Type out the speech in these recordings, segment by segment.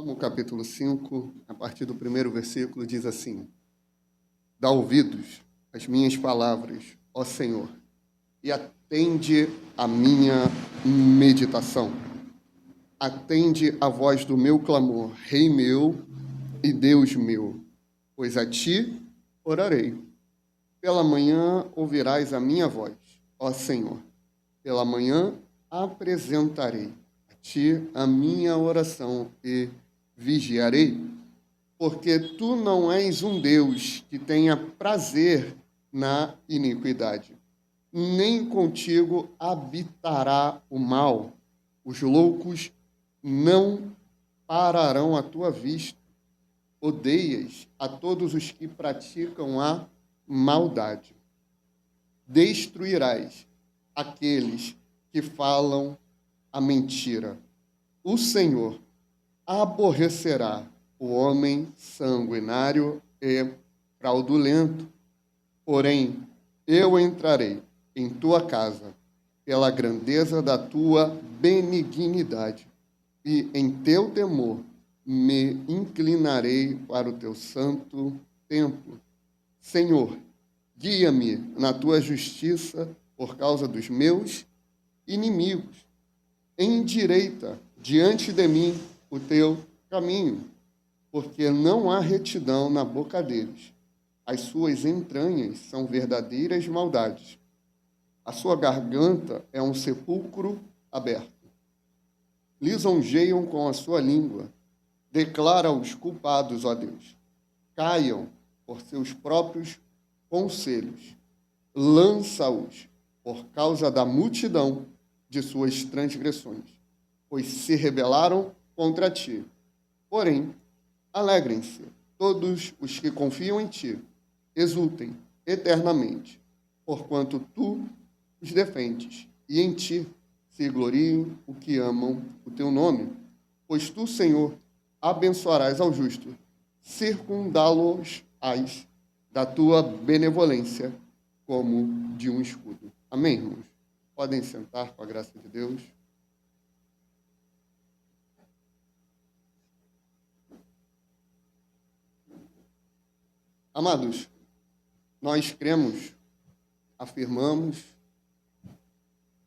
Salmo capítulo 5, a partir do primeiro versículo, diz assim: Dá ouvidos às minhas palavras, ó Senhor, e atende a minha meditação. Atende a voz do meu clamor, Rei meu e Deus meu, pois a ti orarei. Pela manhã ouvirás a minha voz, ó Senhor. Pela manhã apresentarei a ti a minha oração e vigiarei, porque tu não és um Deus que tenha prazer na iniquidade, nem contigo habitará o mal. Os loucos não pararão à tua vista. Odeias a todos os que praticam a maldade. Destruirás aqueles que falam a mentira. O Senhor aborrecerá o homem sanguinário e fraudulento. Porém, eu entrarei em tua casa pela grandeza da tua benignidade, e em teu temor me inclinarei para o teu santo templo. Senhor, guia-me na tua justiça por causa dos meus inimigos. Endireita diante de mim o teu caminho, porque não há retidão na boca deles. As suas entranhas são verdadeiras maldades. A sua garganta é um sepulcro aberto. Lisonjeiam com a sua língua. Declara os culpados, ó Deus. Caiam por seus próprios conselhos. Lança-os por causa da multidão de suas transgressões, pois se rebelaram contra ti. Porém, alegrem-se todos os que confiam em ti, exultem eternamente, porquanto tu os defendes, e em ti se gloriem os que amam o teu nome. Pois tu, Senhor, abençoarás ao justo, circundá-los-ás da tua benevolência como de um escudo. Amém, irmãos? Podem sentar com a graça de Deus. Amados, nós cremos, afirmamos,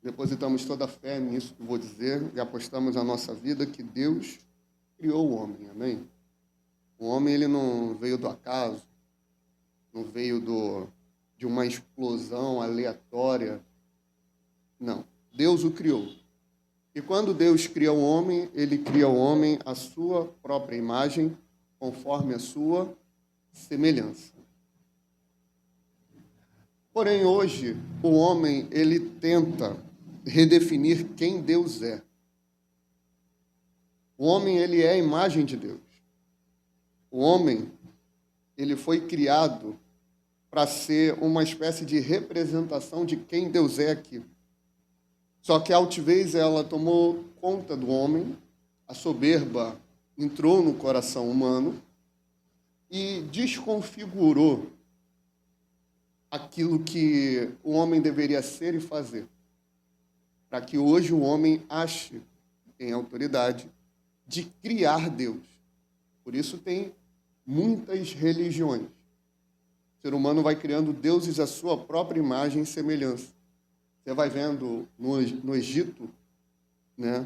depositamos toda a fé nisso que vou dizer e apostamos a nossa vida que Deus criou o homem, amém? O homem, ele não veio do acaso, não veio de uma explosão aleatória, não. Deus o criou. E quando Deus cria o homem, ele cria o homem à sua própria imagem, conforme a sua semelhança. Porém, hoje, o homem, ele tenta redefinir quem Deus é. O homem, ele é a imagem de Deus. O homem, ele foi criado para ser uma espécie de representação de quem Deus é aqui. Só que a altivez, ela tomou conta do homem, a soberba entrou no coração humano e desconfigurou aquilo que o homem deveria ser e fazer, para que hoje o homem ache que tem autoridade de criar Deus. Por isso tem muitas religiões. O ser humano vai criando deuses à sua própria imagem e semelhança. Você vai vendo no Egito, né,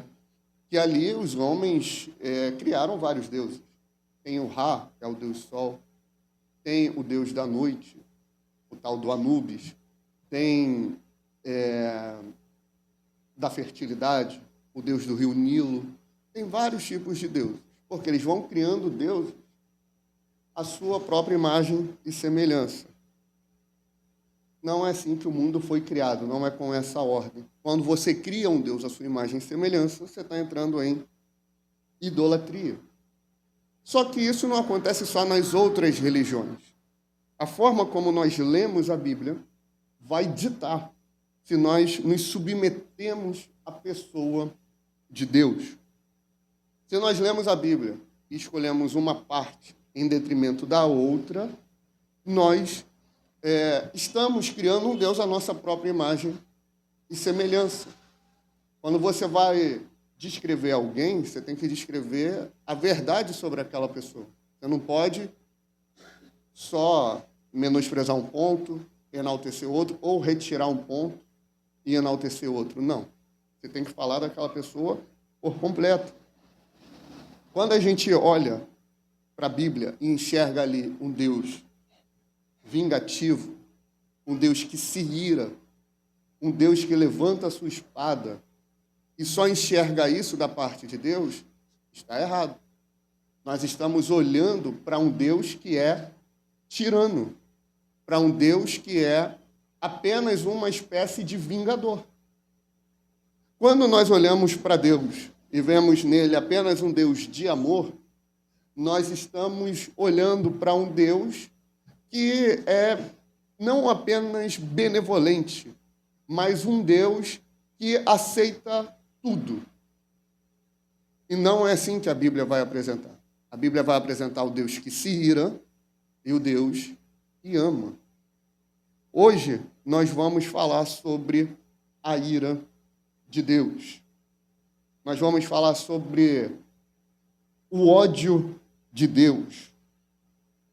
que ali os homens criaram vários deuses. Tem o Ra, que é o deus sol, tem o deus da noite, o tal do Anubis, tem da fertilidade, o deus do rio Nilo. Tem vários tipos de deuses, porque eles vão criando deuses à sua própria imagem e semelhança. Não é assim que o mundo foi criado, não é com essa ordem. Quando você cria um Deus à sua imagem e semelhança, você está entrando em idolatria. Só que isso não acontece só nas outras religiões. A forma como nós lemos a Bíblia vai ditar se nós nos submetemos à pessoa de Deus. Se nós lemos a Bíblia e escolhemos uma parte em detrimento da outra, nós estamos criando um Deus à nossa própria imagem e semelhança. Quando você vai descrever alguém, você tem que descrever a verdade sobre aquela pessoa. Você não pode só menosprezar um ponto, enaltecer outro, ou retirar um ponto e enaltecer outro. Não. Você tem que falar daquela pessoa por completo. Quando a gente olha para a Bíblia e enxerga ali um Deus vingativo, um Deus que se ira, um Deus que levanta a sua espada, e só enxerga isso da parte de Deus, está errado. Nós estamos olhando para um Deus que é tirano, para um Deus que é apenas uma espécie de vingador. Quando nós olhamos para Deus e vemos nele apenas um Deus de amor, nós estamos olhando para um Deus que é não apenas benevolente, mas um Deus que aceita tudo. E não é assim que a Bíblia vai apresentar. A Bíblia vai apresentar o Deus que se ira e o Deus que ama. Hoje, nós vamos falar sobre a ira de Deus. Nós vamos falar sobre o ódio de Deus.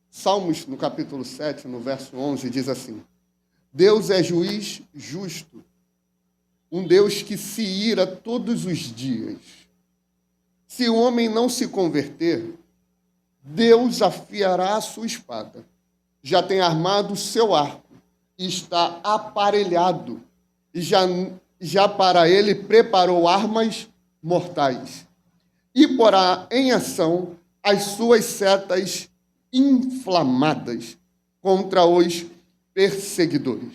Salmos, no capítulo 7, no verso 11, diz assim: Deus é juiz justo, um Deus que se ira todos os dias. Se o homem não se converter, Deus afiará a sua espada. Já tem armado o seu arco, e está aparelhado, e já para ele preparou armas mortais. E porá em ação as suas setas inflamadas contra os perseguidores.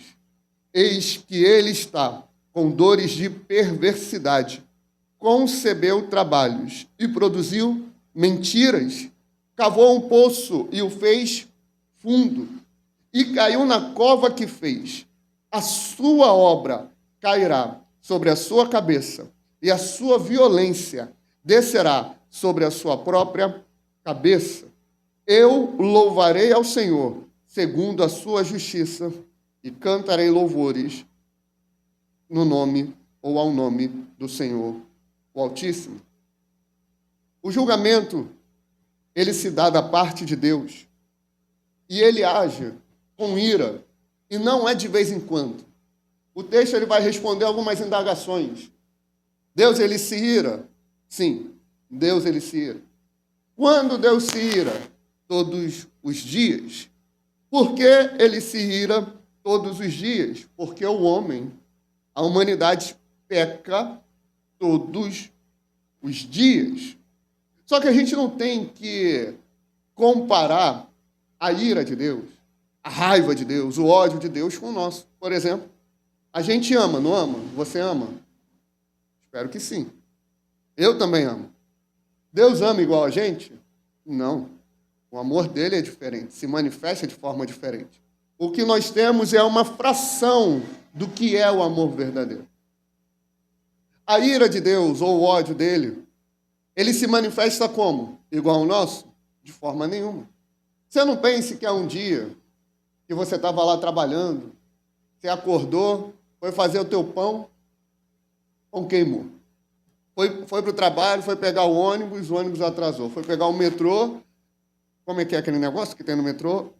Eis que ele está com dores de perversidade, concebeu trabalhos e produziu mentiras, cavou um poço e o fez fundo, e caiu na cova que fez. A sua obra cairá sobre a sua cabeça, e a sua violência descerá sobre a sua própria cabeça. Eu louvarei ao Senhor, segundo a sua justiça, e cantarei louvores no nome ou ao nome do Senhor, o Altíssimo. O julgamento, ele se dá da parte de Deus, e ele age com ira, e não é de vez em quando. O texto ele vai responder algumas indagações. Deus, ele se ira? Sim, Deus, ele se ira. Quando Deus se ira? Todos os dias. Por que ele se ira todos os dias? Porque o homem, a humanidade, peca todos os dias. Só que a gente não tem que comparar a ira de Deus, a raiva de Deus, o ódio de Deus com o nosso. Por exemplo, a gente ama, não ama? Você ama? Espero que sim. Eu também amo. Deus ama igual a gente? Não. O amor dele é diferente, se manifesta de forma diferente. O que nós temos é uma fração do que é o amor verdadeiro. A ira de Deus, ou o ódio dele, ele se manifesta como? Igual ao nosso? De forma nenhuma. Você não pense que é um dia que você estava lá trabalhando, você acordou, foi fazer o teu pão queimou. Foi para o trabalho, foi pegar o ônibus atrasou. Foi pegar o metrô, como é que é aquele negócio que tem no metrô?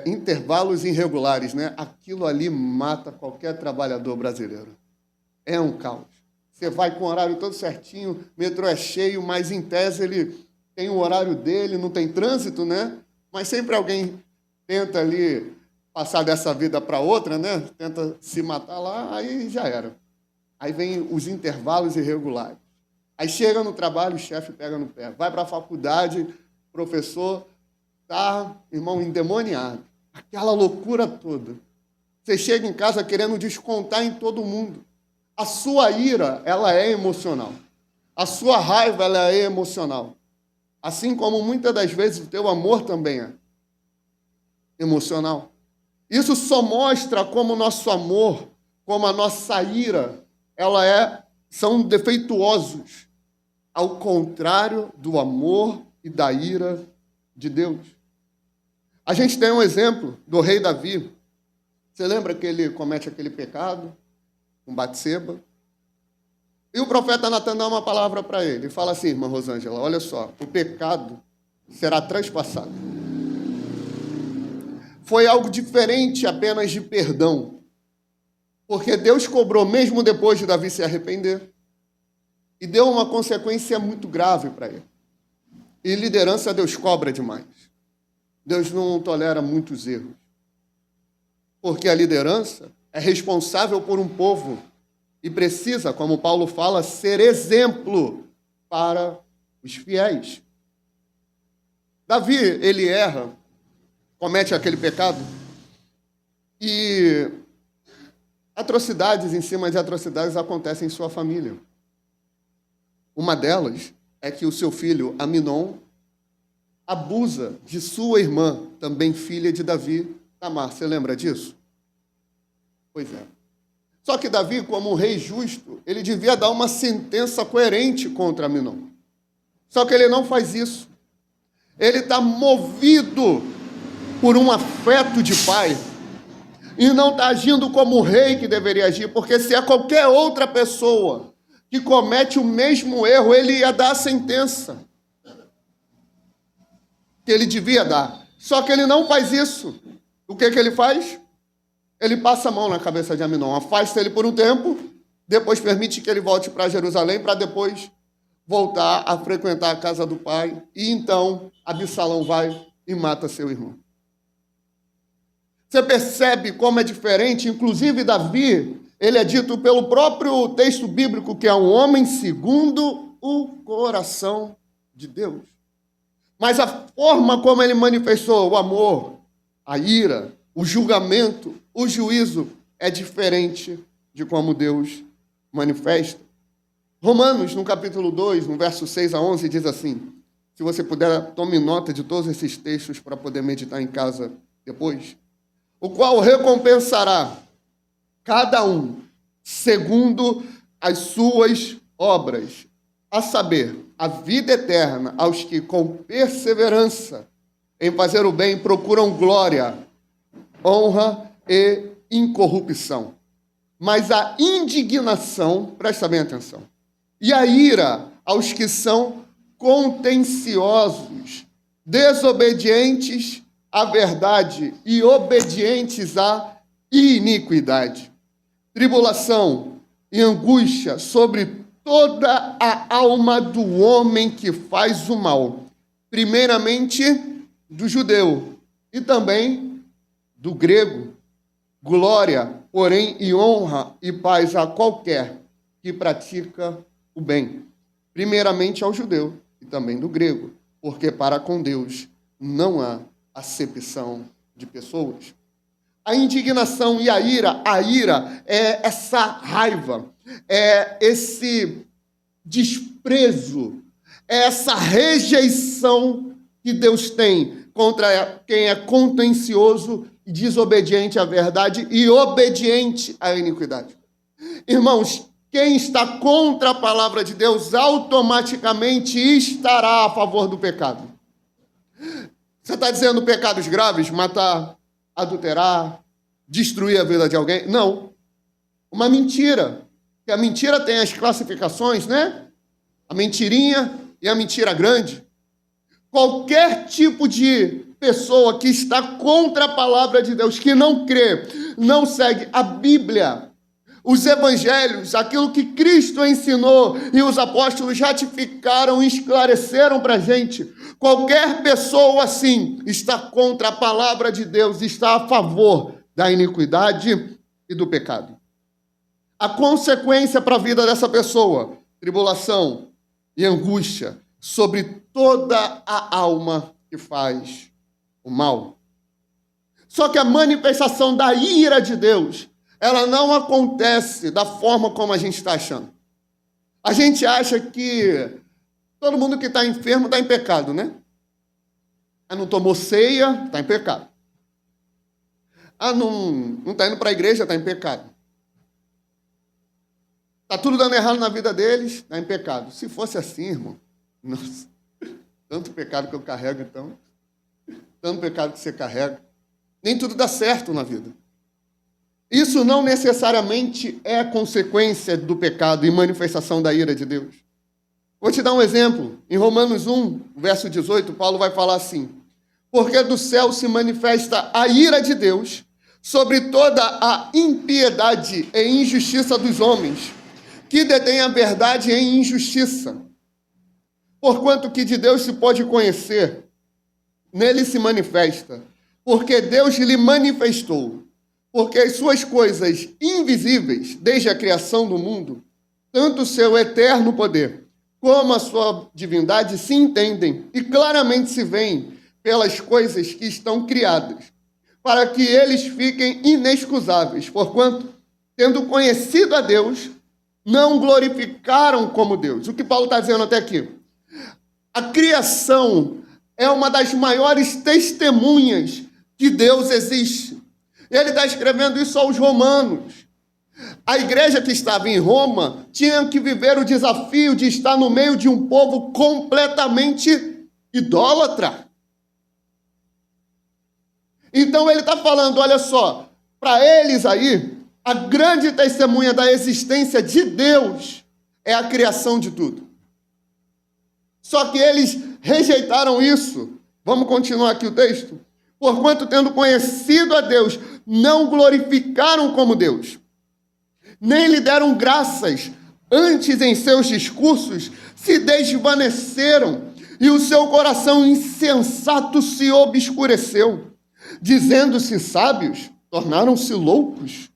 Intervalos irregulares, né? Aquilo ali mata qualquer trabalhador brasileiro. É um caos. Você vai com o horário todo certinho, o metrô é cheio, mas em tese ele tem o horário dele, não tem trânsito, né? Mas sempre alguém tenta ali passar dessa vida para outra, né? Tenta se matar lá, aí já era. Aí vem os intervalos irregulares. Aí chega no trabalho, o chefe pega no pé. Vai para a faculdade, professor está, irmão, endemoniado. Aquela loucura toda. Você chega em casa querendo descontar em todo mundo. A sua ira, ela é emocional. A sua raiva, ela é emocional. Assim como muitas das vezes o teu amor também é emocional. Isso só mostra como o nosso amor, como a nossa ira, são defeituosos, ao contrário do amor e da ira de Deus. A gente tem um exemplo do rei Davi. Você lembra que ele comete aquele pecado com Batseba? E o profeta Natan dá uma palavra para ele. Fala assim, irmã Rosângela, olha só, o pecado será transpassado. Foi algo diferente apenas de perdão. Porque Deus cobrou mesmo depois de Davi se arrepender. E deu uma consequência muito grave para ele. E liderança Deus cobra demais. Deus não tolera muitos erros. Porque a liderança é responsável por um povo e precisa, como Paulo fala, ser exemplo para os fiéis. Davi, ele erra, comete aquele pecado e atrocidades em cima de atrocidades acontecem em sua família. Uma delas é que o seu filho, Aminon, abusa de sua irmã, também filha de Davi, Tamar. Você lembra disso? Pois é. Só que Davi, como um rei justo, ele devia dar uma sentença coerente contra Aminon. Só que ele não faz isso. Ele está movido por um afeto de pai e não está agindo como o rei que deveria agir, porque se é qualquer outra pessoa que comete o mesmo erro, ele ia dar a sentença que ele devia dar. Só que ele não faz isso. O que ele faz? Ele passa a mão na cabeça de Aminon, afasta ele por um tempo, depois permite que ele volte para Jerusalém, para depois voltar a frequentar a casa do pai. E então Absalão vai e mata seu irmão. Você percebe como é diferente? Inclusive Davi, ele é dito pelo próprio texto bíblico que é um homem segundo o coração de Deus. Mas a forma como ele manifestou o amor, a ira, o julgamento, o juízo é diferente de como Deus manifesta. Romanos, no capítulo 2, no verso 6 a 11, diz assim, se você puder, tome nota de todos esses textos para poder meditar em casa depois. O qual recompensará cada um segundo as suas obras, a saber, a vida eterna aos que com perseverança em fazer o bem procuram glória, honra e incorrupção. Mas a indignação, presta bem atenção, e a ira aos que são contenciosos, desobedientes à verdade e obedientes à iniquidade. Tribulação e angústia sobre toda a alma do homem que faz o mal, primeiramente do judeu e também do grego. Glória, porém, e honra e paz a qualquer que pratica o bem. Primeiramente ao judeu e também do grego, porque para com Deus não há acepção de pessoas. A indignação e a ira é essa raiva, é esse desprezo, é essa rejeição que Deus tem contra quem é contencioso e desobediente à verdade e obediente à iniquidade. Irmãos, quem está contra a palavra de Deus automaticamente estará a favor do pecado. Você está dizendo pecados graves? Matar, adulterar, destruir a vida de alguém? Não. Uma mentira. Que a mentira tem as classificações, né? A mentirinha e a mentira grande. Qualquer tipo de pessoa que está contra a palavra de Deus, que não crê, não segue a Bíblia, os evangelhos, aquilo que Cristo ensinou e os apóstolos ratificaram e esclareceram para a gente. Qualquer pessoa assim está contra a palavra de Deus, está a favor da iniquidade e do pecado. A consequência para a vida dessa pessoa, tribulação e angústia sobre toda a alma que faz o mal. Só que a manifestação da ira de Deus, ela não acontece da forma como a gente está achando. A gente acha que todo mundo que está enfermo está em pecado, né? Não tomou ceia, está em pecado. Não está indo para a igreja, está em pecado. Está tudo dando errado na vida deles, está em pecado. Se fosse assim, irmão, nossa, tanto pecado que eu carrego, então, tanto pecado que você carrega, nem tudo dá certo na vida. Isso não necessariamente é consequência do pecado e manifestação da ira de Deus. Vou te dar um exemplo. Em Romanos 1, verso 18, Paulo vai falar assim: porque do céu se manifesta a ira de Deus sobre toda a impiedade e injustiça dos homens, que detêm a verdade em injustiça. Porquanto que de Deus se pode conhecer, nele se manifesta, porque Deus lhe manifestou, porque as suas coisas invisíveis, desde a criação do mundo, tanto o seu eterno poder, como a sua divindade se entendem e claramente se veem pelas coisas que estão criadas, para que eles fiquem inexcusáveis, porquanto, tendo conhecido a Deus, não glorificaram como Deus. O que Paulo está dizendo até aqui? A criação é uma das maiores testemunhas que Deus existe. Ele está escrevendo isso aos romanos. A igreja que estava em Roma tinha que viver o desafio de estar no meio de um povo completamente idólatra. Então ele está falando, olha só, para eles aí, a grande testemunha da existência de Deus é a criação de tudo. Só que eles rejeitaram isso. Vamos continuar aqui o texto? Porquanto, tendo conhecido a Deus, não glorificaram como Deus, nem lhe deram graças, antes em seus discursos se desvaneceram, e o seu coração insensato se obscureceu. Dizendo-se sábios, tornaram-se loucos,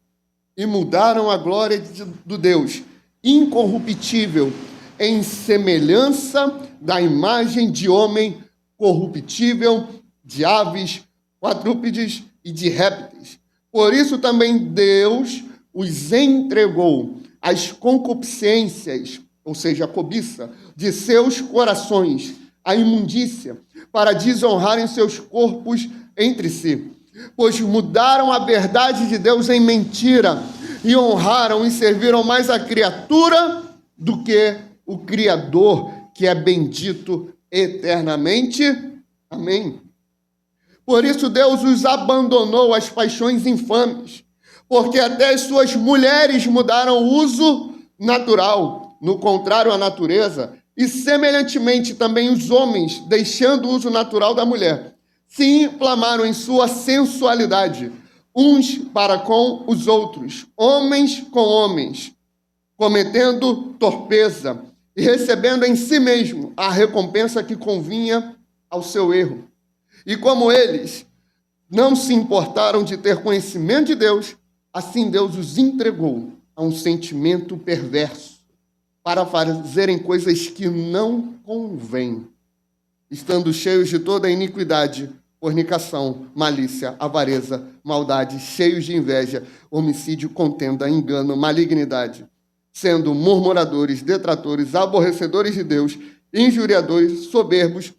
e mudaram a glória do Deus incorruptível em semelhança da imagem de homem corruptível, de aves, quadrúpedes e de répteis. Por isso também Deus os entregou às concupiscências, ou seja, a cobiça, de seus corações, a imundícia, para desonrarem seus corpos entre si. Pois mudaram a verdade de Deus em mentira, e honraram e serviram mais a criatura do que o Criador, que é bendito eternamente. Amém. Por isso Deus os abandonou às paixões infames, porque até as suas mulheres mudaram o uso natural, no contrário à natureza, e semelhantemente também os homens, deixando o uso natural da mulher, se inflamaram em sua sensualidade, uns para com os outros, homens com homens, cometendo torpeza e recebendo em si mesmo a recompensa que convinha ao seu erro. E como eles não se importaram de ter conhecimento de Deus, assim Deus os entregou a um sentimento perverso, para fazerem coisas que não convêm, estando cheios de toda a iniquidade, fornicação, malícia, avareza, maldade, cheios de inveja, homicídio, contenda, engano, malignidade, sendo murmuradores, detratores, aborrecedores de Deus, injuriadores, soberbos,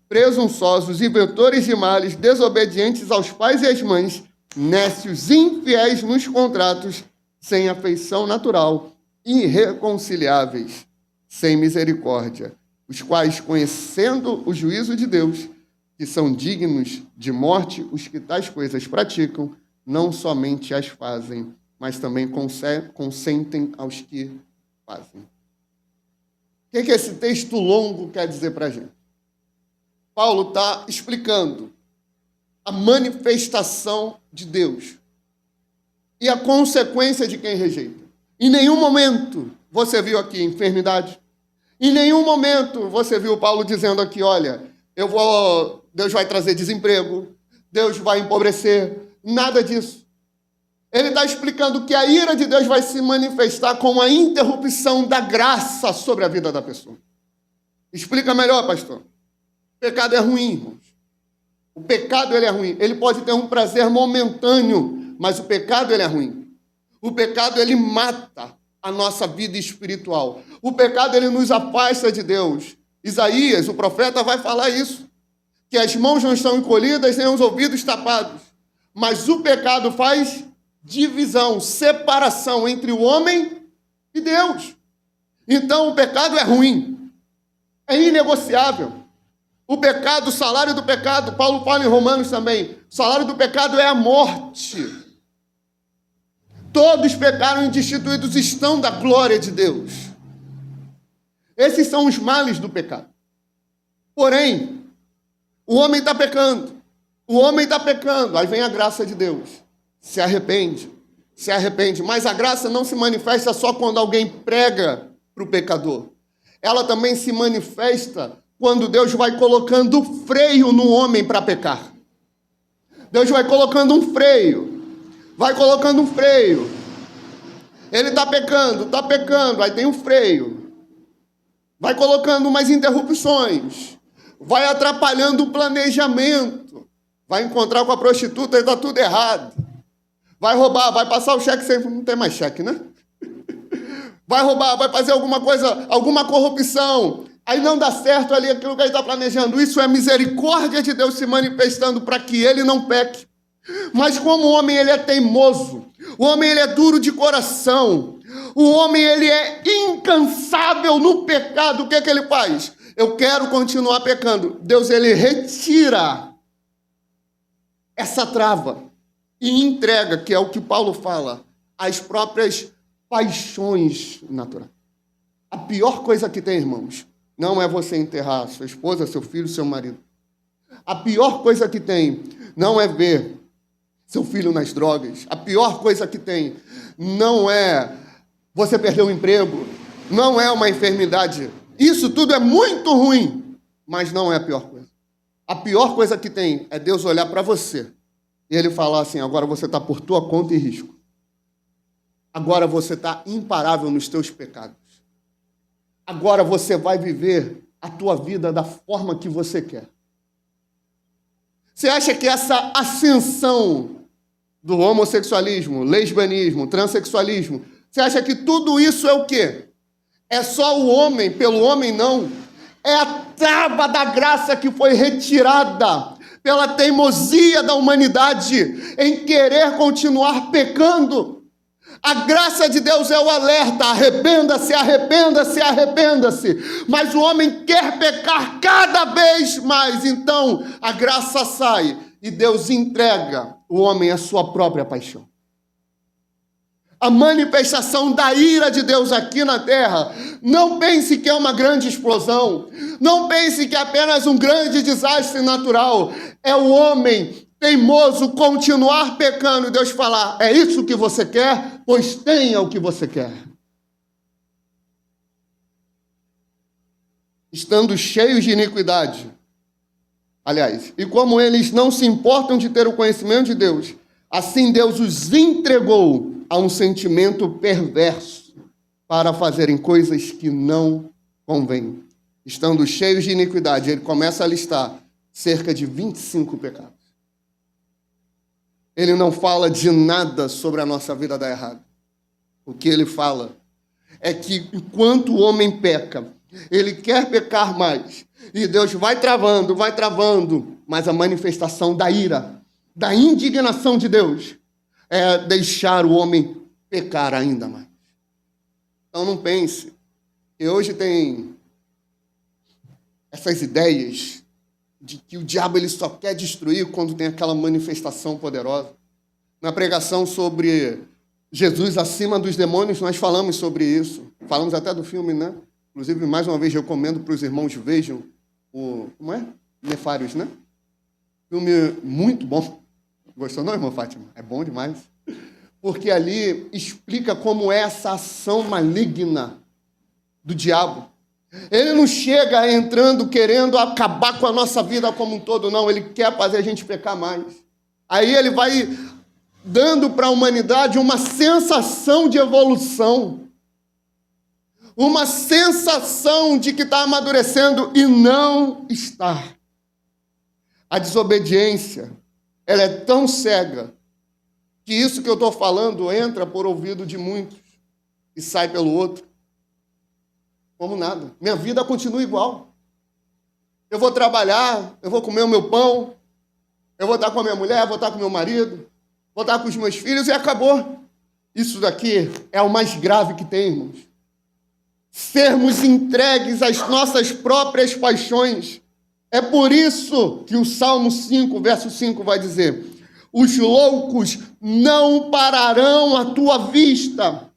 presunçosos, inventores de males, desobedientes aos pais e às mães, nécios, infiéis nos contratos, sem afeição natural, irreconciliáveis, sem misericórdia, os quais, conhecendo o juízo de Deus, que são dignos de morte, os que tais coisas praticam, não somente as fazem, mas também consentem aos que fazem. O que esse texto longo quer dizer para a gente? Paulo está explicando a manifestação de Deus e a consequência de quem rejeita. Em nenhum momento você viu aqui enfermidade. Em nenhum momento você viu Paulo dizendo aqui, olha, Deus vai trazer desemprego, Deus vai empobrecer, nada disso. Ele está explicando que a ira de Deus vai se manifestar com a interrupção da graça sobre a vida da pessoa. Explica melhor, pastor. O pecado é ruim, irmãos. O pecado ele é ruim. Ele pode ter um prazer momentâneo, mas o pecado ele é ruim. O pecado ele mata a nossa vida espiritual. O pecado ele nos afasta de Deus. Isaías, o profeta, vai falar isso. Que as mãos não estão encolhidas nem os ouvidos tapados. Mas o pecado faz divisão, separação entre o homem e Deus. Então o pecado é ruim. É inegociável. O pecado, o salário do pecado, Paulo fala em Romanos também, o salário do pecado é a morte. Todos pecaram e destituídos estão da glória de Deus. Esses são os males do pecado. Porém, o homem está pecando. O homem está pecando. Aí vem a graça de Deus. Se arrepende. Mas a graça não se manifesta só quando alguém prega para o pecador. Ela também se manifesta quando Deus vai colocando freio no homem para pecar. Deus vai colocando um freio. Ele está pecando, aí tem um freio. Vai colocando umas interrupções. Vai atrapalhando o planejamento. Vai encontrar com a prostituta e está tudo errado. Vai roubar, vai passar o cheque sem... Não tem mais cheque, né? Vai roubar, vai fazer alguma coisa, alguma corrupção. Aí não dá certo ali aquilo que ele está planejando. Isso é misericórdia de Deus se manifestando para que ele não peque. Mas como o homem ele é teimoso, o homem ele é duro de coração, o homem ele é incansável no pecado, o que é que ele faz? Eu quero continuar pecando. Deus ele retira essa trava e entrega, que é o que Paulo fala, as próprias paixões naturais. A pior coisa que tem, irmãos, não é você enterrar sua esposa, seu filho, seu marido. A pior coisa que tem não é ver seu filho nas drogas. A pior coisa que tem não é você perder o emprego, não é uma enfermidade. Isso tudo é muito ruim, mas não é a pior coisa. A pior coisa que tem é Deus olhar para você e ele falar assim: agora você está por tua conta e risco. Agora você está imparável nos teus pecados. Agora você vai viver a tua vida da forma que você quer. Você acha que essa ascensão do homossexualismo, lesbianismo, transexualismo, você acha que tudo isso é o quê? É só o homem, pelo homem não. É a trava da graça que foi retirada pela teimosia da humanidade em querer continuar pecando. A graça de Deus é o alerta: arrependa-se, arrependa-se, arrependa-se. Mas o homem quer pecar cada vez mais. Então a graça sai e Deus entrega o homem à sua própria paixão. A manifestação da ira de Deus aqui na terra, não pense que é uma grande explosão, não pense que é apenas um grande desastre natural. É o homem teimoso continuar pecando e Deus falar: é isso que você quer? Pois tenha o que você quer. Estando cheios de iniquidade. Aliás, e como eles não se importam de ter o conhecimento de Deus, assim Deus os entregou a um sentimento perverso para fazerem coisas que não convêm. Estando cheios de iniquidade, ele começa a listar cerca de 25 pecados. Ele não fala de nada sobre a nossa vida dar errado. O que ele fala é que enquanto o homem peca, ele quer pecar mais. E Deus vai travando, mas a manifestação da ira, da indignação de Deus, é deixar o homem pecar ainda mais. Então não pense que hoje tem essas ideias de que o diabo ele só quer destruir quando tem aquela manifestação poderosa. Na pregação sobre Jesus acima dos demônios, nós falamos sobre isso. Falamos até do filme, né? Inclusive, mais uma vez, recomendo para os irmãos vejam o... Como é? Nefários, né? Filme muito bom. Gostou não, irmã Fátima? É bom demais. Porque ali explica como é essa ação maligna do diabo. Ele não chega entrando querendo acabar com a nossa vida como um todo, não. Ele quer fazer a gente pecar mais. Aí ele vai dando para a humanidade uma sensação de evolução. Uma sensação de que está amadurecendo e não está. A desobediência, ela é tão cega que isso que eu estou falando entra por ouvido de muitos e sai pelo outro. Como nada. Minha vida continua igual. Eu vou trabalhar, eu vou comer o meu pão, eu vou estar com a minha mulher, vou estar com o meu marido, vou estar com os meus filhos e acabou. Isso daqui é o mais grave que tem, irmãos. Sermos entregues às nossas próprias paixões. É por isso que o Salmo 5, verso 5 vai dizer: os loucos não pararão a tua vista.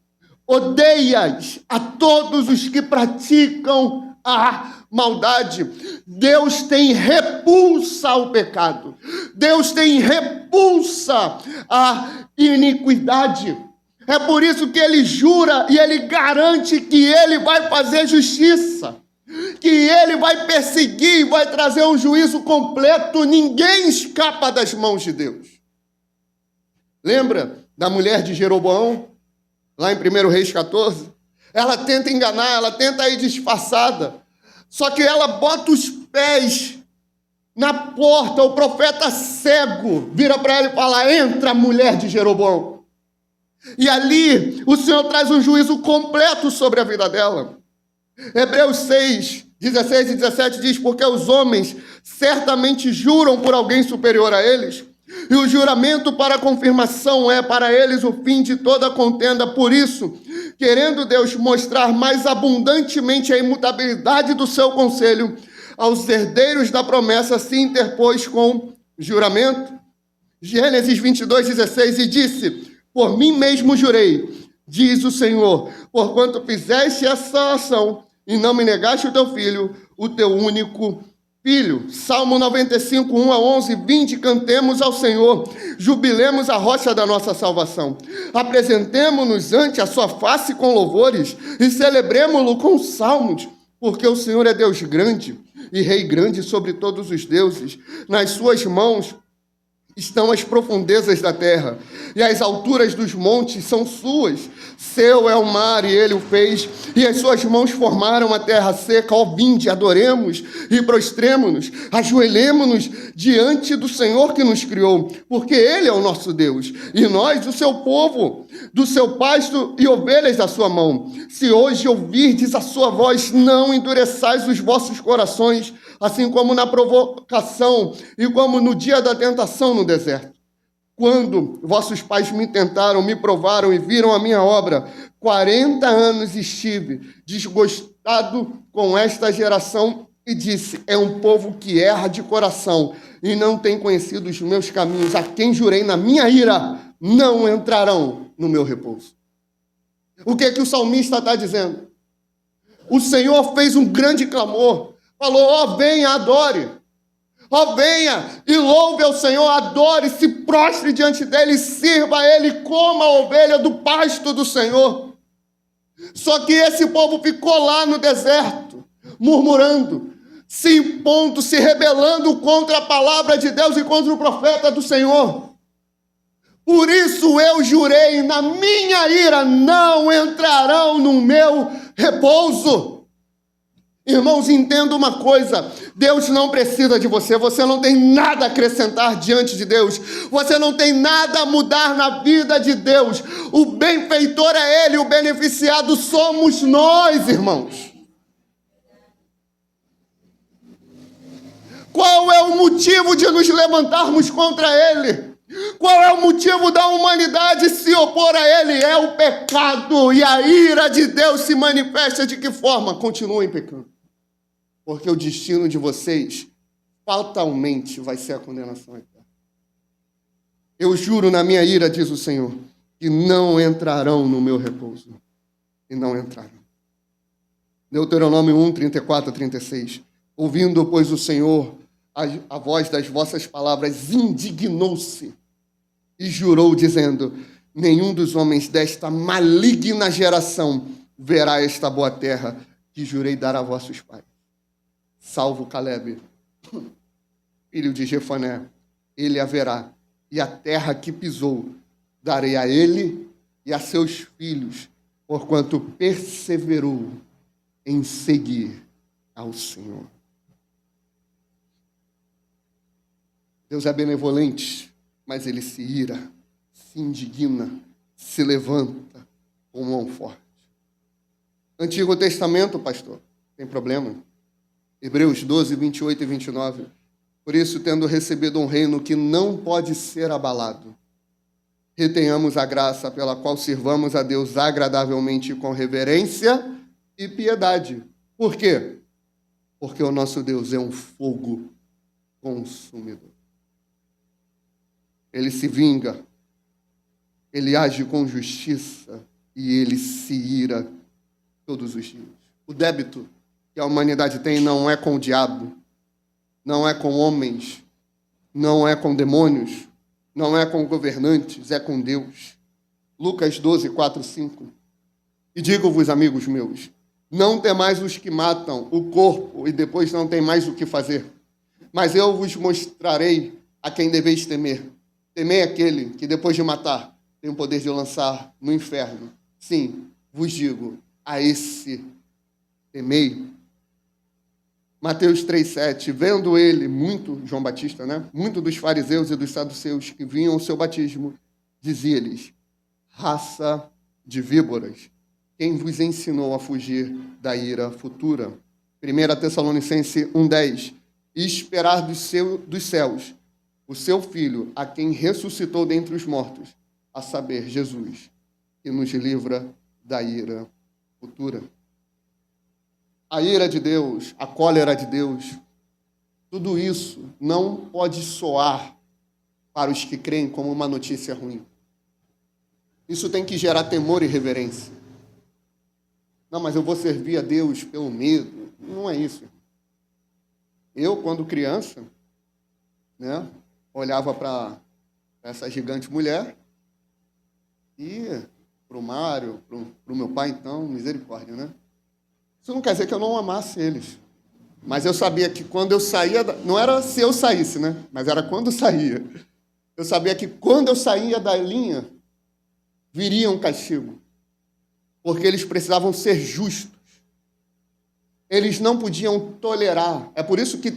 Odeias a todos os que praticam a maldade. Deus tem repulsa ao pecado. Deus tem repulsa à iniquidade. É por isso que ele jura e ele garante que ele vai fazer justiça, que ele vai perseguir e vai trazer um juízo completo. Ninguém escapa das mãos de Deus. Lembra da mulher de Jeroboão? Lá em 1 Reis 14, ela tenta enganar, ela tenta ir disfarçada, só que ela bota os pés na porta, o profeta cego vira para ela e fala: entra, mulher de Jeroboão. E ali o Senhor traz um juízo completo sobre a vida dela. Hebreus 6, 16 e 17 diz: porque os homens certamente juram por alguém superior a eles, e o juramento para confirmação é para eles o fim de toda contenda. Por isso, querendo Deus mostrar mais abundantemente a imutabilidade do seu conselho, aos herdeiros da promessa se interpôs com juramento. Gênesis 22, 16, e disse: por mim mesmo jurei, diz o Senhor, porquanto fizeste essa ação e não me negaste o teu filho, o teu único filho. Salmo 95, 1 a 11, vinde, cantemos ao Senhor, jubilemos a rocha da nossa salvação. Apresentemo-nos ante a sua face com louvores e celebremo-lo com salmos, porque o Senhor é Deus grande e Rei grande sobre todos os deuses. Nas suas mãos estão as profundezas da terra, e as alturas dos montes são suas. Seu é o mar, e ele o fez, e as suas mãos formaram a terra seca. Ó, vinde, adoremos e prostremo-nos, ajoelhemo-nos diante do Senhor que nos criou, porque ele é o nosso Deus, e nós o seu povo, do seu pasto e ovelhas da sua mão. Se hoje ouvirdes a sua voz, não endureçais os vossos corações, assim como na provocação e como no dia da tentação no deserto. Quando vossos pais me tentaram, me provaram e viram a minha obra, 40 anos estive desgostado com esta geração e disse: é um povo que erra de coração e não tem conhecido os meus caminhos. A quem jurei na minha ira, não entrarão no meu repouso. O que é que o salmista está dizendo? O Senhor fez um grande clamor. Falou: ó, venha, adore. Ó, venha e louve ao Senhor, adore, se prostre diante dele, sirva a ele, coma a ovelha do pasto do Senhor. Só que esse povo ficou lá no deserto, murmurando, se impondo, se rebelando contra a palavra de Deus e contra o profeta do Senhor. Por isso eu jurei, na minha ira não entrarão no meu repouso. Irmãos, entenda uma coisa: Deus não precisa de você, você não tem nada a acrescentar diante de Deus, você não tem nada a mudar na vida de Deus. O benfeitor é Ele, o beneficiado somos nós, irmãos. Qual é o motivo de nos levantarmos contra Ele? Qual é o motivo da humanidade se opor a Ele? É o pecado, e a ira de Deus se manifesta de que forma? Continuem pecando. Porque o destino de vocês fatalmente vai ser a condenação eterna. Eu juro na minha ira, diz o Senhor, que não entrarão no meu repouso. E não entrarão. Deuteronômio 1, 34 a 36. Ouvindo, pois, o Senhor a voz das vossas palavras, indignou-se e jurou, dizendo: nenhum dos homens desta maligna geração verá esta boa terra que jurei dar a vossos pais. Salvo Calebe, filho de Jefoné, ele haverá, e a terra que pisou darei a ele e a seus filhos, porquanto perseverou em seguir ao Senhor. Deus é benevolente, mas ele se ira, se indigna, se levanta com mão forte. Antigo Testamento, pastor, tem problema? Hebreus 12, 28 e 29. Por isso, tendo recebido um reino que não pode ser abalado, retenhamos a graça pela qual sirvamos a Deus agradavelmente com reverência e piedade. Por quê? Porque o nosso Deus é um fogo consumidor. Ele se vinga ele age com justiça e ele se ira todos os dias. O débito que a humanidade tem não é com o diabo, não é com homens, não é com demônios, não é com governantes, é com Deus. Lucas 12, 4, 5. E digo-vos, amigos meus, não temais os que matam o corpo e depois não tem mais o que fazer. Mas eu vos mostrarei a quem deveis temer. Temei aquele que depois de matar tem o poder de lançar no inferno. Sim, vos digo, a esse temei. Mateus 3,7, vendo ele, João Batista, muito dos fariseus e dos saduceus que vinham ao seu batismo, dizia-lhes, raça de víboras, quem vos ensinou a fugir da ira futura? 1 Tessalonicenses 1,10, e esperar dos céus o seu Filho, a quem ressuscitou dentre os mortos, a saber, Jesus, que nos livra da ira futura. A ira de Deus, a cólera de Deus, tudo isso não pode soar para os que creem como uma notícia ruim. Isso tem que gerar temor e reverência. Não, mas eu vou servir a Deus pelo medo. Não é isso. Eu, quando criança, olhava para essa gigante mulher e para o Mário, para o meu pai, então, misericórdia, Isso não quer dizer que eu não amasse eles. Mas eu sabia que quando eu saía... Não era se eu saísse, Mas era quando eu saía. Eu sabia que quando eu saía da linha, viria um castigo. Porque eles precisavam ser justos. Eles não podiam tolerar. É por isso que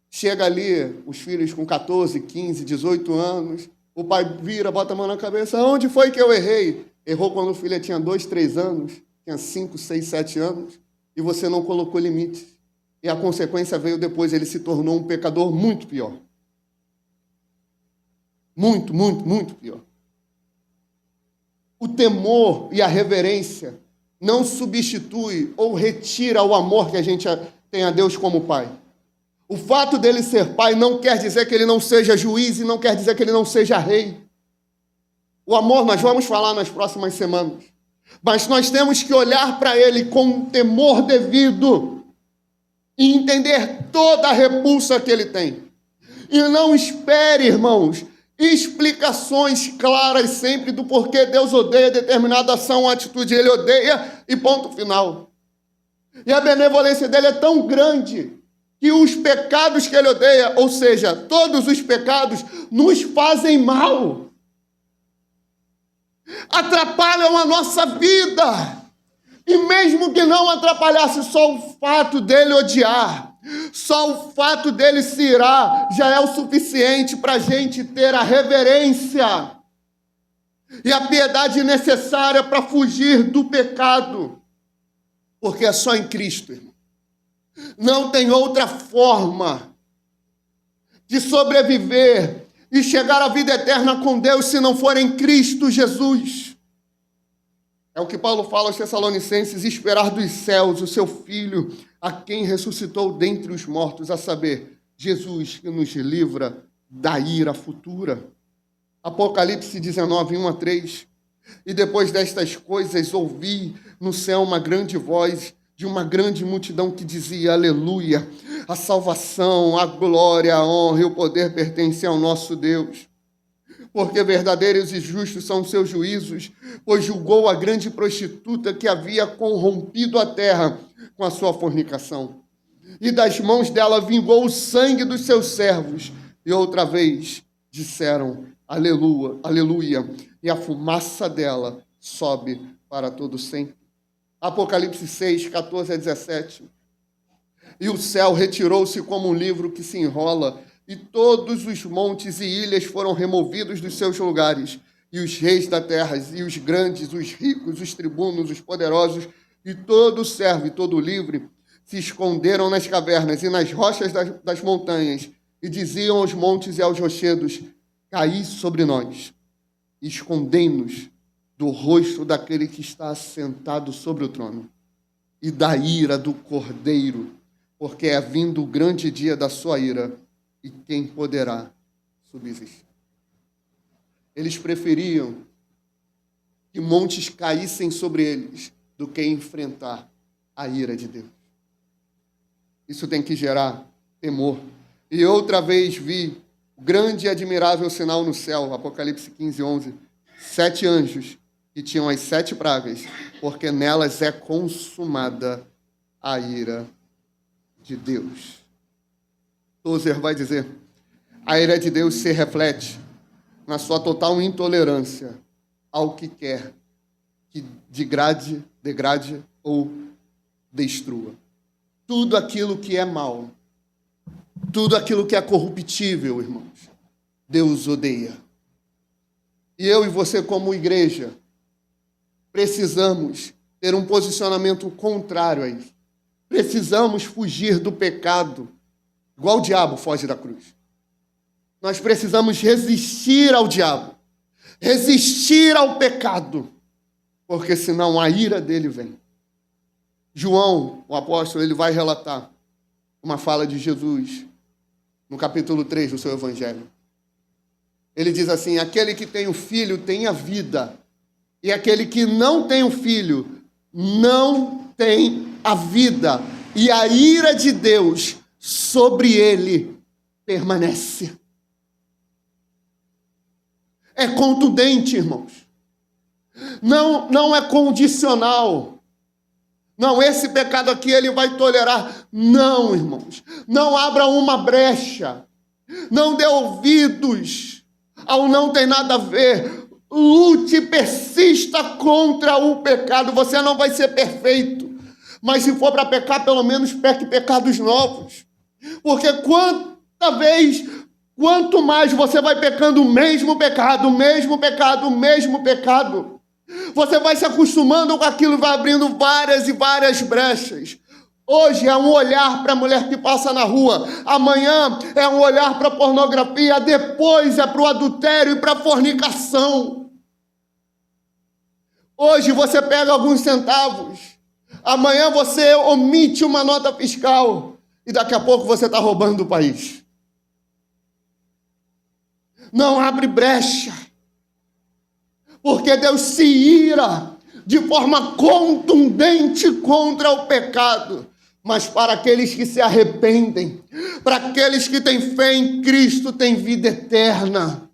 chega ali os filhos com 14, 15, 18 anos, o pai vira, bota a mão na cabeça, onde foi que eu errei? Errou quando o filho tinha 2, 3 anos, tinha 5, 6, 7 anos, e você não colocou limites. E a consequência veio depois, ele se tornou um pecador muito pior. Muito, muito, muito pior. O temor e a reverência não substitui ou retira o amor que a gente tem a Deus como Pai. O fato dele ser Pai não quer dizer que ele não seja juiz e não quer dizer que ele não seja rei. O amor nós vamos falar nas próximas semanas. Mas nós temos que olhar para ele com temor devido e entender toda a repulsa que ele tem. E não espere, irmãos, explicações claras sempre do porquê Deus odeia determinada ação ou atitude. Ele odeia e ponto final. E a benevolência dele é tão grande que os pecados que ele odeia, ou seja, todos os pecados, nos fazem mal. Atrapalham a nossa vida. E mesmo que não atrapalhasse, só o fato dele odiar, só o fato dele se irar, já é o suficiente para a gente ter a reverência e a piedade necessária para fugir do pecado. Porque é só em Cristo, irmão. Não tem outra forma de sobreviver e chegar à vida eterna com Deus se não for em Cristo Jesus. É o que Paulo fala aos Tessalonicenses, esperar dos céus o seu Filho, a quem ressuscitou dentre os mortos, a saber, Jesus, que nos livra da ira futura. Apocalipse 19, 1 a 3. E depois destas coisas ouvi no céu uma grande voz de uma grande multidão que dizia, aleluia, a salvação, a glória, a honra e o poder pertencem ao nosso Deus. Porque verdadeiros e justos são os seus juízos, pois julgou a grande prostituta que havia corrompido a terra com a sua fornicação. E das mãos dela vingou o sangue dos seus servos. E outra vez disseram, aleluia, aleluia, e a fumaça dela sobe para todo sempre. Apocalipse 6, 14 a 17. E o céu retirou-se como um livro que se enrola, e todos os montes e ilhas foram removidos dos seus lugares, e os reis da terra, e os grandes, os ricos, os tribunos, os poderosos, e todo servo e todo livre, se esconderam nas cavernas e nas rochas das montanhas, e diziam aos montes e aos rochedos, caí sobre nós, escondei-nos do rosto daquele que está assentado sobre o trono, e da ira do Cordeiro, porque é vindo o grande dia da sua ira, e quem poderá subsistir? Eles preferiam que montes caíssem sobre eles do que enfrentar a ira de Deus. Isso tem que gerar temor. E outra vez vi o grande e admirável sinal no céu, Apocalipse 15:11, 7 anjos que tinham as 7 pragas, porque nelas é consumada a ira de Deus. Tozer vai dizer, a ira de Deus se reflete na sua total intolerância ao que quer que degrade ou destrua. Tudo aquilo que é mal, tudo aquilo que é corruptível, irmãos, Deus odeia. E eu e você, como igreja, precisamos ter um posicionamento contrário a isso. Precisamos fugir do pecado, igual o diabo foge da cruz. Nós precisamos resistir ao diabo, resistir ao pecado, porque senão a ira dele vem. João, o apóstolo, ele vai relatar uma fala de Jesus no capítulo 3 do seu evangelho. Ele diz assim, aquele que tem o filho tem a vida, e aquele que não tem o filho não tem a vida, e a ira de Deus sobre ele permanece. É contundente, irmãos. Não é condicional. Não, esse pecado aqui ele vai tolerar. Não, irmãos. Não abra uma brecha. Não dê ouvidos ao não tem nada a ver. Lute, persista contra o pecado. Você não vai ser perfeito. Mas se for para pecar, pelo menos peque pecados novos. Porque quanto mais você vai pecando o mesmo pecado, você vai se acostumando com aquilo, vai abrindo várias e várias brechas. Hoje é um olhar para a mulher que passa na rua, amanhã é um olhar para a pornografia, depois é para o adultério e para a fornicação. Hoje você pega alguns centavos, amanhã você omite uma nota fiscal e daqui a pouco você está roubando o país. Não abre brecha, porque Deus se ira de forma contundente contra o pecado. Mas para aqueles que se arrependem, para aqueles que têm fé em Cristo, têm vida eterna.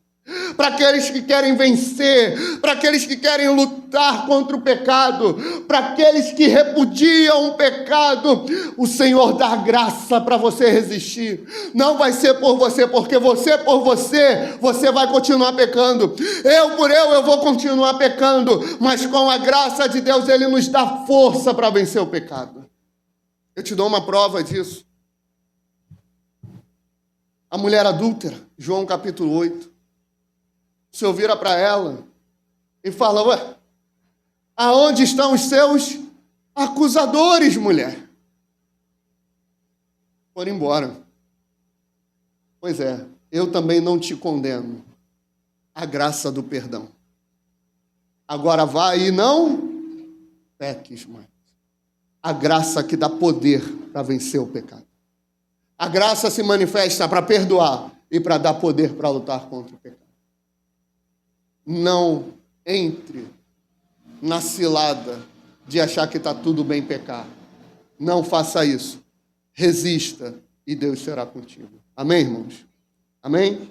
Para aqueles que querem vencer, para aqueles que querem lutar contra o pecado, para aqueles que repudiam o pecado, o Senhor dá graça para você resistir. Não vai ser por você, porque por você vai continuar pecando. Eu vou continuar pecando, mas com a graça de Deus, Ele nos dá força para vencer o pecado. Eu te dou uma prova disso. A mulher adúltera, João capítulo 8. O Senhor vira para ela e fala, ué, aonde estão os seus acusadores, mulher? Foram embora. Pois é, eu também não te condeno. A graça do perdão. Agora vai e não peques mais. A graça que dá poder para vencer o pecado. A graça se manifesta para perdoar e para dar poder para lutar contra o pecado. Não entre na cilada de achar que está tudo bem pecar. Não faça isso. Resista e Deus será contigo. Amém, irmãos? Amém?